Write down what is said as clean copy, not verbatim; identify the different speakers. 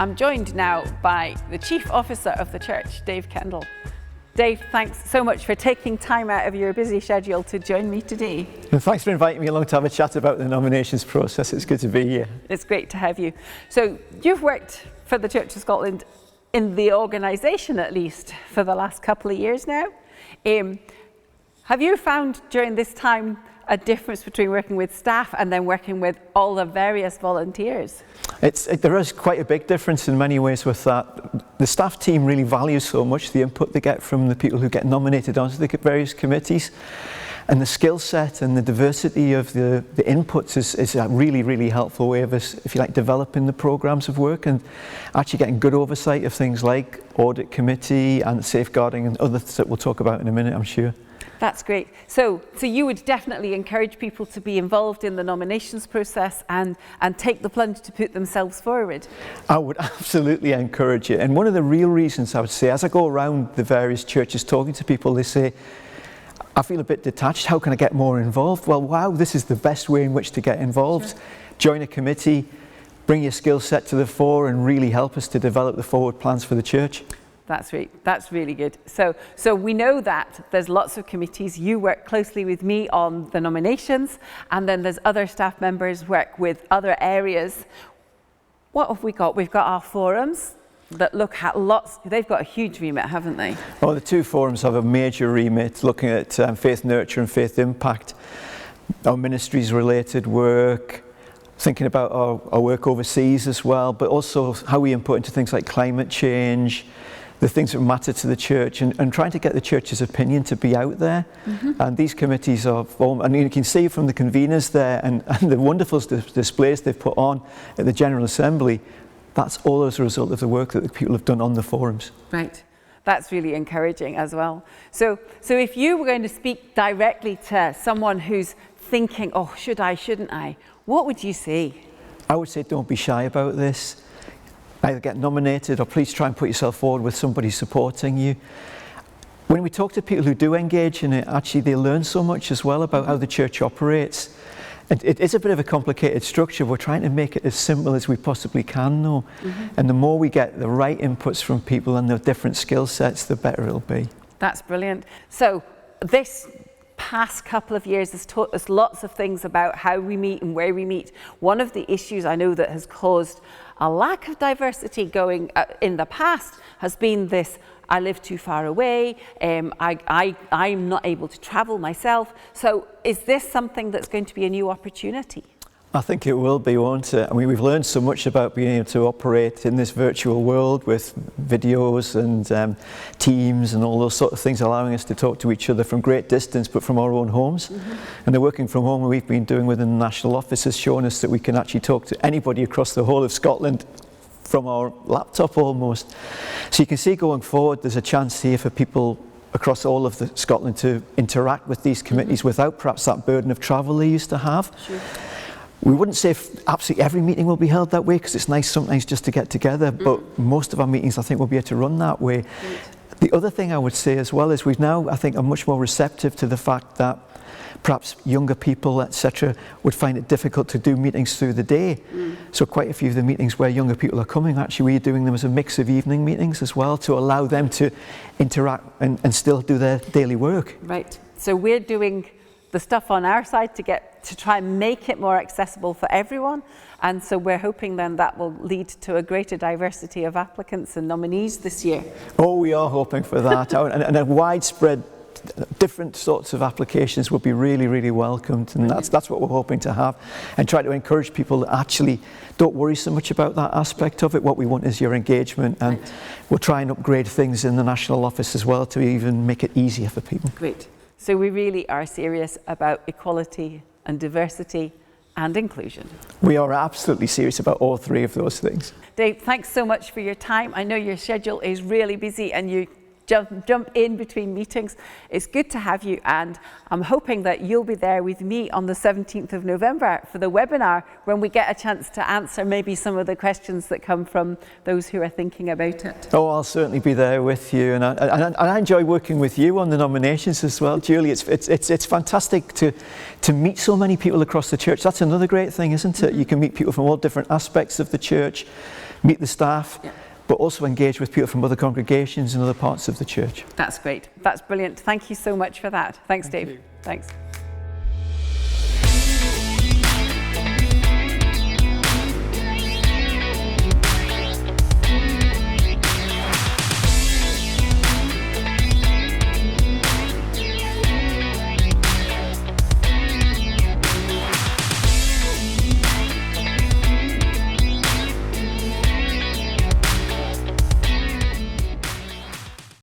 Speaker 1: I'm joined now by the Chief Officer of the Church, Dave Kendall. Dave, thanks so much for taking time out of your busy schedule to join me today.
Speaker 2: And thanks for inviting me along to have a chat about the nominations process. It's good to be here.
Speaker 1: It's great to have you. So you've worked for the Church of Scotland in the organisation at least for the last couple of years now. Have you found during this time a difference between working with staff and then working with all the various volunteers?
Speaker 2: There is quite a big difference in many ways with that. The staff team really values so much the input they get from the people who get nominated onto the various committees. And the skill set and the diversity of the inputs is a really, really helpful way of us, if you like, developing the programmes of work and actually getting good oversight of things like audit committee and safeguarding and others that we'll talk about in a minute, I'm sure.
Speaker 1: That's great. So you would definitely encourage people to be involved in the nominations process and take the plunge to put themselves forward?
Speaker 2: I would absolutely encourage it. And one of the real reasons I would say, as I go around the various churches talking to people, they say, I feel a bit detached, how can I get more involved? Well, wow, this is the best way in which to get involved. Sure. Join a committee, bring your skill set to the fore and really help us to develop the forward plans for the church.
Speaker 1: That's really good. So we know that there's lots of committees. You work closely with me on the nominations, and then there's other staff members work with other areas. What have we got? We've got our forums that look at lots. They've got a huge remit, haven't they?
Speaker 2: Well, the two forums have a major remit looking at faith nurture and faith impact, our ministries related work, thinking about our work overseas as well, but also how we input into things like climate change, the things that matter to the church, and trying to get the church's opinion to be out there. Mm-hmm. And these committees are, and you can see from the conveners there and the wonderful displays they've put on at the General Assembly, that's all as a result of the work that the people have done on the forums.
Speaker 1: Right. That's really encouraging as well. So if you were going to speak directly to someone who's thinking, oh, should I, shouldn't I? What would you say?
Speaker 2: I would say don't be shy about this. Either get nominated or please try and put yourself forward with somebody supporting you. When we talk to people who do engage in it, actually they learn so much as well about how the church operates. It is a bit of a complicated structure. We're trying to make it as simple as we possibly can though. Mm-hmm. And the more we get the right inputs from people and the different skill sets, the better it'll be. That's
Speaker 1: brilliant. So this past couple of years has taught us lots of things about how we meet and where we meet. One of the issues I know that has caused a lack of diversity going in the past has been this, I live too far away, I'm not able to travel myself. So is this something that's going to be a new opportunity?
Speaker 2: I think it will be, won't it? I mean, we've learned so much about being able to operate in this virtual world with videos and Teams and all those sort of things, allowing us to talk to each other from great distance, but from our own homes. Mm-hmm. And the working from home we've been doing within the national office has shown us that we can actually talk to anybody across the whole of Scotland from our laptop almost. So you can see going forward, there's a chance here for people across all of Scotland to interact with these committees mm-hmm. without perhaps that burden of travel they used to have.
Speaker 1: Sure.
Speaker 2: We wouldn't say absolutely every meeting will be held that way because it's nice sometimes just to get together, but most of our meetings I think will be able to run that way. The other thing I would say as well is we've now, I think, are much more receptive to the fact that perhaps younger people, etc., would find it difficult to do meetings through the day. So quite a few of the meetings where younger people are coming, actually we're doing them as a mix of evening meetings as well to allow them to interact and still do their daily work.
Speaker 1: Right. So we're doing the stuff on our side to try and make it more accessible for everyone, and so we're hoping then that will lead to a greater diversity of applicants and nominees this year.
Speaker 2: Oh, we are hoping for that. and a widespread different sorts of applications would be really, really welcomed, and that's what we're hoping to have, and try to encourage people that actually don't worry so much about that aspect of it. What we want is your engagement, and we'll try and upgrade things in the national office as well to even make it easier for people.
Speaker 1: Great. So we really are serious about equality and diversity and inclusion.
Speaker 2: We are absolutely serious about all three of those things.
Speaker 1: Dave, thanks so much for your time. I know your schedule is really busy and you jump in between meetings. It's good to have you, and I'm hoping that you'll be there with me on the 17th of November for the webinar, when we get a chance to answer maybe some of the questions that come from those who are thinking about it.
Speaker 2: Oh, I'll certainly be there with you, and I enjoy working with you on the nominations as well, Julie. It's fantastic to meet so many people across the church. That's another great thing, isn't it? You can meet people from all different aspects of the church, meet the staff. Yeah. But also engage with people from other congregations and other parts of the church.
Speaker 1: That's great. That's brilliant. Thank you so much for that. Thanks, Dave. Thanks.